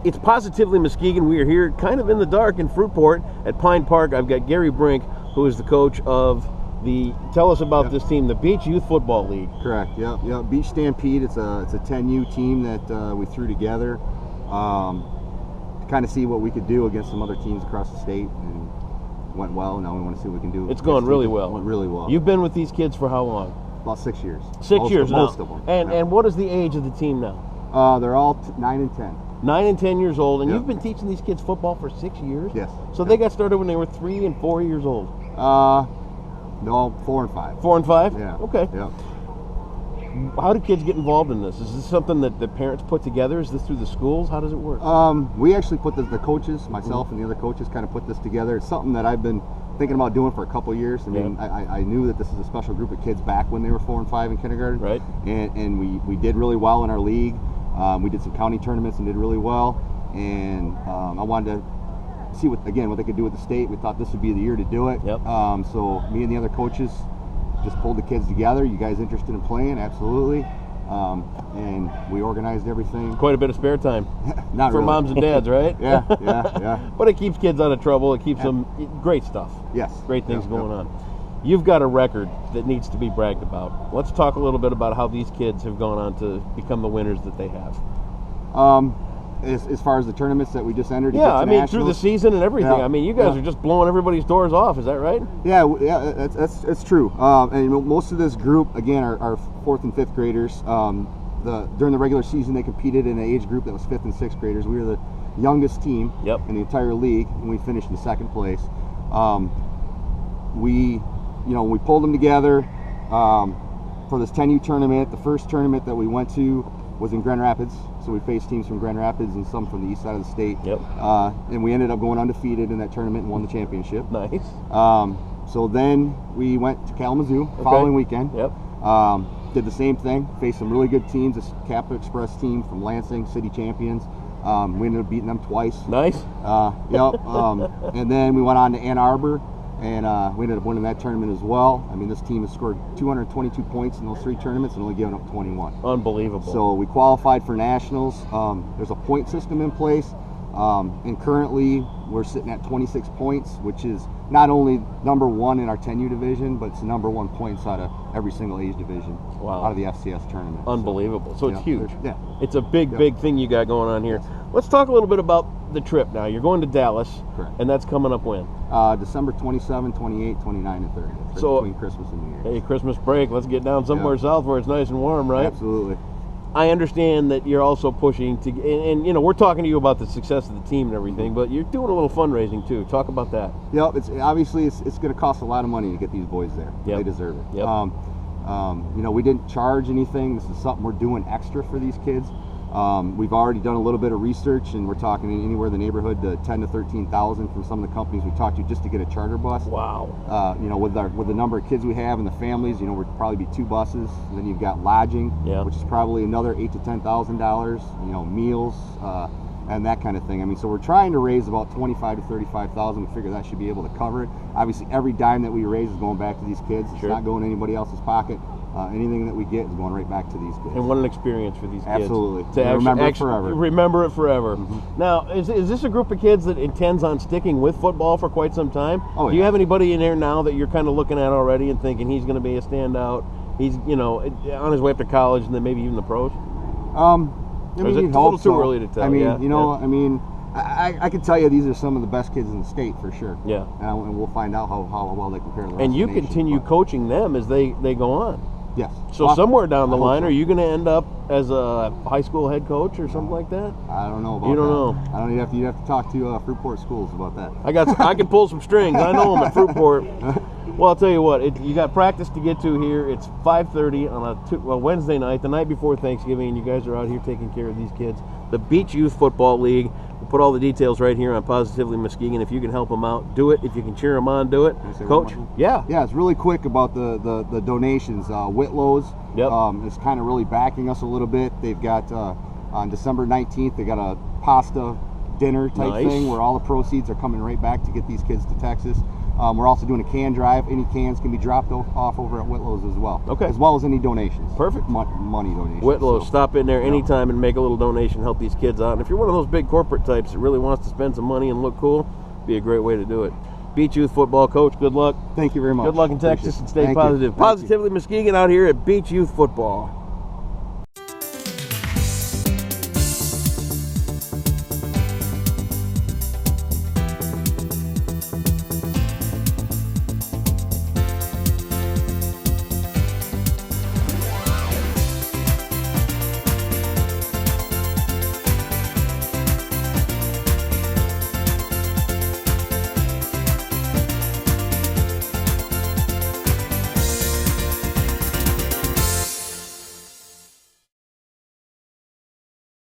It's Positively Muskegon. We are here kind of in the dark in Fruitport at Pine Park. I've got Gary Brink, who is the coach of tell us about this team, the Beach Youth Football League. Correct, yep. Beach Stampeed, it's a 10U team that we threw together to kind of see what we could do against some other teams across the state, and went well. Now we want to see what we can do. It's going really well. Went really well. You've been with these kids for how long? About 6 years. Most of them. And what is the age of the team now? They're all 9 and 10. 9 and 10 years old, and you've been teaching these kids football for 6 years? Yes. So they got started when they were 3 and 4 years old? No, 4 and 5. 4 and 5? Yeah. Okay. Yeah. How do kids get involved in this? Is this something that the parents put together? Is this through the schools? How does it work? We actually put the coaches, myself and the other coaches, kind of put this together. It's something that I've been thinking about doing for a couple of years. I mean, I knew that this is a special group of kids back when they were 4 and 5 in kindergarten. Right. And we did really well in our league. We did some county tournaments and did really well. And I wanted to see what they could do with the state. We thought this would be the year to do it. Yep. So me and the other coaches just pulled the kids together. You guys interested in playing? Absolutely. And we organized everything. Quite a bit of spare time. Not for really. moms and dads, right? Yeah. But it keeps kids out of trouble. It keeps them great stuff. Yes. Great things going on. You've got a record that needs to be bragged about. Let's talk a little bit about how these kids have gone on to become the winners that they have. As far as the tournaments that we just entered, through the season and everything. I mean, you guys are just blowing everybody's doors off. Is that right? Yeah, that's true. And most of this group, again, are 4th and 5th graders. During the regular season, they competed in an age group that was 5th and 6th graders. We were the youngest team in the entire league, and we finished in 2nd place. We pulled them together for this 10U tournament. The first tournament that we went to was in Grand Rapids, so we faced teams from Grand Rapids and some from the east side of the state. Yep. And we ended up going undefeated in that tournament and won the championship. Nice. So then we went to Kalamazoo the following weekend. Yep. Did the same thing, faced some really good teams. This Kappa Express team from Lansing, city champions. We ended up beating them twice. Nice. And then we went on to Ann Arbor, and we ended up winning that tournament as well. I mean, this team has scored 222 points in those 3 tournaments and only given up 21. Unbelievable. So we qualified for nationals. There's a point system in place, and currently we're sitting at 26 points, which is not only number 1 in our 10U division, but it's number 1 points out of every single age division out of the FCS tournament. Unbelievable. So it's huge. Yeah. It's a big thing you got going on here. Let's talk a little bit about the trip now. You're going to Dallas. Correct. And that's coming up when? December 27, 28, 29, and 30. So between Christmas and New Year's. Hey, Christmas break. Let's get down somewhere south where it's nice and warm, right? Absolutely. I understand that you're also pushing to, and we're talking to you about the success of the team and everything, but you're doing a little fundraising too. Talk about that. Yep. It's going to cost a lot of money to get these boys there. Yep. They deserve it. Yep. We didn't charge anything. This is something we're doing extra for these kids. We've already done a little bit of research, and we're talking anywhere in the neighborhood to 10 to 13,000 from some of the companies we talked to just to get a charter bus. Wow. With the number of kids we have and the families, we'd probably be 2 buses. And then you've got lodging, which is probably another $8,000 to $10,000. Meals and that kind of thing. I mean, so we're trying to raise about 25 to 35,000. We figure that should be able to cover it. Obviously, every dime that we raise is going back to these kids. It's not going in anybody else's pocket. Anything that we get is going right back to these kids. And what an experience for these kids. Absolutely. To remember it forever. Remember it forever. Mm-hmm. Now, is this a group of kids that intends on sticking with football for quite some time? Oh, Do you have anybody in there now that you're kind of looking at already and thinking he's going to be a standout? He's, on his way up to college and then maybe even the pros? Is it a little too early to tell? I mean, I can tell you these are some of the best kids in the state for sure. Yeah. And we'll find out how well they compare to the rest And you of the nation, continue coaching them as they go on. Yes. So somewhere down the line, are you going to end up as a high school head coach or something like that? I don't know about that. You don't know. I don't. You have to talk to Fruitport schools about that. I can pull some strings. I know them at Fruitport. Well, I'll tell you what. You got practice to get to here. It's 5:30 on a Wednesday night, the night before Thanksgiving. And you guys are out here taking care of these kids. The Beach Youth Football League. We'll put all the details right here on Positively Muskegon. If you can help them out, do it. If you can cheer them on, do it. Coach? Yeah. Yeah, it's really quick about the donations. Whitlow's is kind of really backing us a little bit. They've got, on December 19th, they got a pasta dinner type thing where all the proceeds are coming right back to get these kids to Texas. We're also doing a can drive. Any cans can be dropped off over at Whitlow's as well. Okay. As well as any donations. Perfect. Money donations. Whitlow's, So, stop in there anytime and make a little donation, help these kids out. And if you're one of those big corporate types that really wants to spend some money and look cool, be a great way to do it. Beach Youth Football Coach, good luck. Thank you very much. Good luck in Texas and stay Thank positive. you. Positively Muskegon out here at Beach Youth Football.